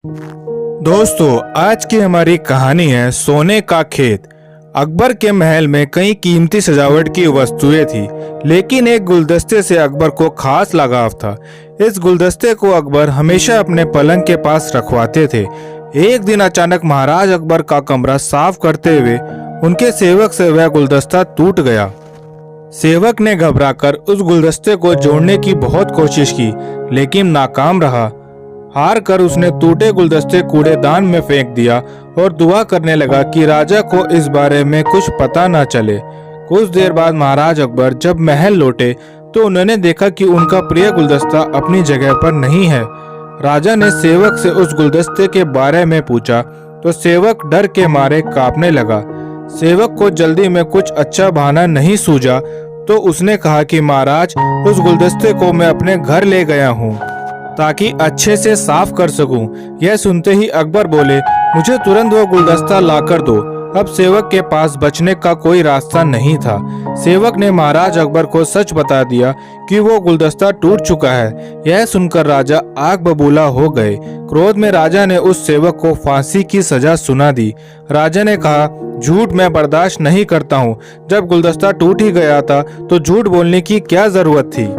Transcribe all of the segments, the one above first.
दोस्तों, आज की हमारी कहानी है सोने का खेत। अकबर के महल में कई कीमती सजावट की वस्तुएं थी, लेकिन एक गुलदस्ते से अकबर को खास लगाव था। इस गुलदस्ते को अकबर हमेशा अपने पलंग के पास रखवाते थे। एक दिन अचानक महाराज अकबर का कमरा साफ करते हुए उनके सेवक से वह गुलदस्ता टूट गया। सेवक ने घबराकर उस गुलदस्ते को जोड़ने की बहुत कोशिश की, लेकिन नाकाम रहा। हार कर उसने टूटे गुलदस्ते कूड़ेदान में फेंक दिया और दुआ करने लगा कि राजा को इस बारे में कुछ पता न चले। कुछ देर बाद महाराज अकबर जब महल लौटे तो उन्होंने देखा कि उनका प्रिय गुलदस्ता अपनी जगह पर नहीं है। राजा ने सेवक से उस गुलदस्ते के बारे में पूछा तो सेवक डर के मारे कांपने लगा। सेवक को जल्दी में कुछ अच्छा बहाना नहीं सूझा तो उसने कहा कि महाराज, उस गुलदस्ते को मैं अपने घर ले गया हूँ ताकि अच्छे से साफ कर सकूं। यह सुनते ही अकबर बोले, मुझे तुरंत वो गुलदस्ता लाकर दो। अब सेवक के पास बचने का कोई रास्ता नहीं था। सेवक ने महाराज अकबर को सच बता दिया कि वो गुलदस्ता टूट चुका है। यह सुनकर राजा आग बबूला हो गए। क्रोध में राजा ने उस सेवक को फांसी की सजा सुना दी। राजा ने कहा, झूठ मैं बर्दाश्त नहीं करता हूँ। जब गुलदस्ता टूट ही गया था तो झूठ बोलने की क्या जरूरत थी।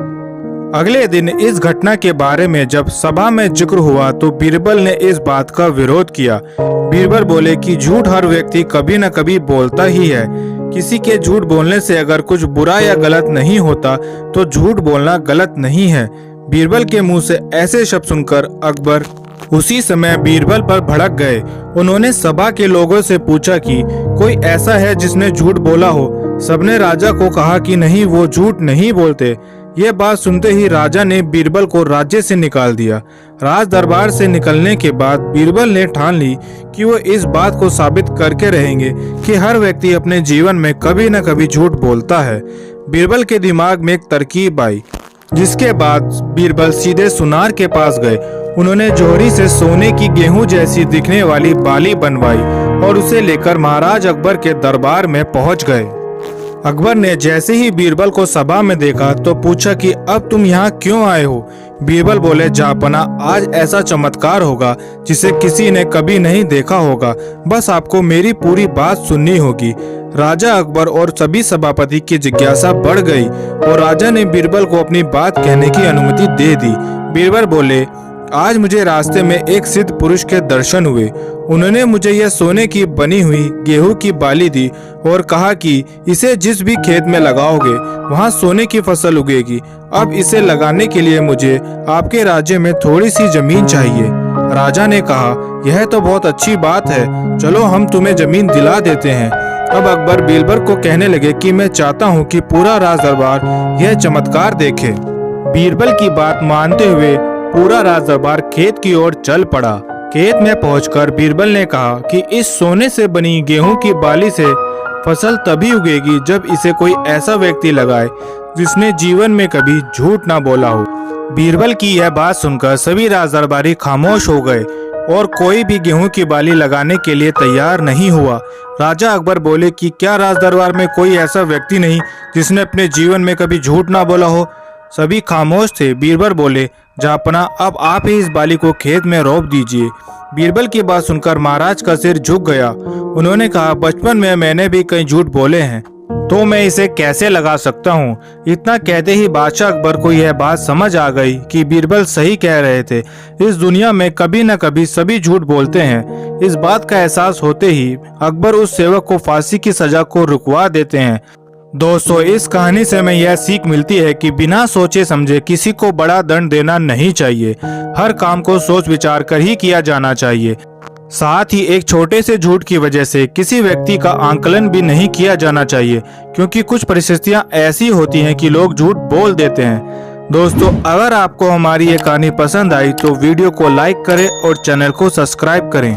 अगले दिन इस घटना के बारे में जब सभा में जिक्र हुआ तो बीरबल ने इस बात का विरोध किया। बीरबल बोले कि झूठ हर व्यक्ति कभी न कभी बोलता ही है। किसी के झूठ बोलने से अगर कुछ बुरा या गलत नहीं होता तो झूठ बोलना गलत नहीं है। बीरबल के मुंह से ऐसे शब्द सुनकर अकबर उसी समय बीरबल पर भड़क गए। उन्होंने सभा के लोगों से पूछा कि कोई ऐसा है जिसने झूठ बोला हो। सबने राजा को कहा कि नहीं, वो झूठ नहीं बोलते। यह बात सुनते ही राजा ने बीरबल को राज्य से निकाल दिया। राज दरबार से निकलने के बाद बीरबल ने ठान ली कि वो इस बात को साबित करके रहेंगे कि हर व्यक्ति अपने जीवन में कभी न कभी झूठ बोलता है। बीरबल के दिमाग में एक तरकीब आई, जिसके बाद बीरबल सीधे सुनार के पास गए। उन्होंने जोहरी से सोने की गेहूं जैसी दिखने वाली बाली बनवाई और उसे लेकर महाराज अकबर के दरबार में पहुंच गए। अकबर ने जैसे ही बीरबल को सभा में देखा तो पूछा कि अब तुम यहाँ क्यों आए हो। बीरबल बोले, जहाँपना, आज ऐसा चमत्कार होगा जिसे किसी ने कभी नहीं देखा होगा। बस आपको मेरी पूरी बात सुननी होगी। राजा अकबर और सभी सभापति की जिज्ञासा बढ़ गई और राजा ने बीरबल को अपनी बात कहने की अनुमति दे दी। बीरबल बोले, आज मुझे रास्ते में एक सिद्ध पुरुष के दर्शन हुए। उन्होंने मुझे यह सोने की बनी हुई गेहूं की बाली दी और कहा कि इसे जिस भी खेत में लगाओगे वहां सोने की फसल उगेगी। अब इसे लगाने के लिए मुझे आपके राज्य में थोड़ी सी जमीन चाहिए। राजा ने कहा, यह तो बहुत अच्छी बात है, चलो हम तुम्हें जमीन दिला देते हैं। अब अकबर बीरबल को कहने लगे कि मैं चाहता हूँ कि पूरा राज दरबार यह चमत्कार देखे। बीरबल की बात मानते हुए पूरा राज दरबार खेत की ओर चल पड़ा। खेत में पहुंचकर बीरबल ने कहा कि इस सोने से बनी गेहूं की बाली से फसल तभी उगेगी जब इसे कोई ऐसा व्यक्ति लगाए जिसने जीवन में कभी झूठ ना बोला हो। बीरबल की यह बात सुनकर सभी राज दरबारी खामोश हो गए और कोई भी गेहूं की बाली लगाने के लिए तैयार नहीं हुआ। राजा अकबर बोले कि क्या राज दरबार में कोई ऐसा व्यक्ति नहीं जिसने अपने जीवन में कभी झूठ ना बोला हो। सभी खामोश थे। बीरबल बोले, जहाँपना, अब आप ही इस बाली को खेत में रोप दीजिए। बीरबल की बात सुनकर महाराज का सिर झुक गया। उन्होंने कहा, बचपन में मैंने भी कई झूठ बोले हैं, तो मैं इसे कैसे लगा सकता हूँ। इतना कहते ही बादशाह अकबर को यह बात समझ आ गई कि बीरबल सही कह रहे थे। इस दुनिया में कभी न कभी सभी झूठ बोलते हैं। इस बात का एहसास होते ही अकबर उस सेवक को फांसी की सजा को रुकवा देते हैं। दोस्तों, इस कहानी से हमें यह सीख मिलती है कि बिना सोचे समझे किसी को बड़ा दंड देना नहीं चाहिए। हर काम को सोच विचार कर ही किया जाना चाहिए। साथ ही एक छोटे से झूठ की वजह से किसी व्यक्ति का आंकलन भी नहीं किया जाना चाहिए, क्योंकि कुछ परिस्थितियां ऐसी होती हैं कि लोग झूठ बोल देते हैं। दोस्तों, अगर आपको हमारी ये कहानी पसंद आई तो वीडियो को लाइक करें और चैनल को सब्सक्राइब करें।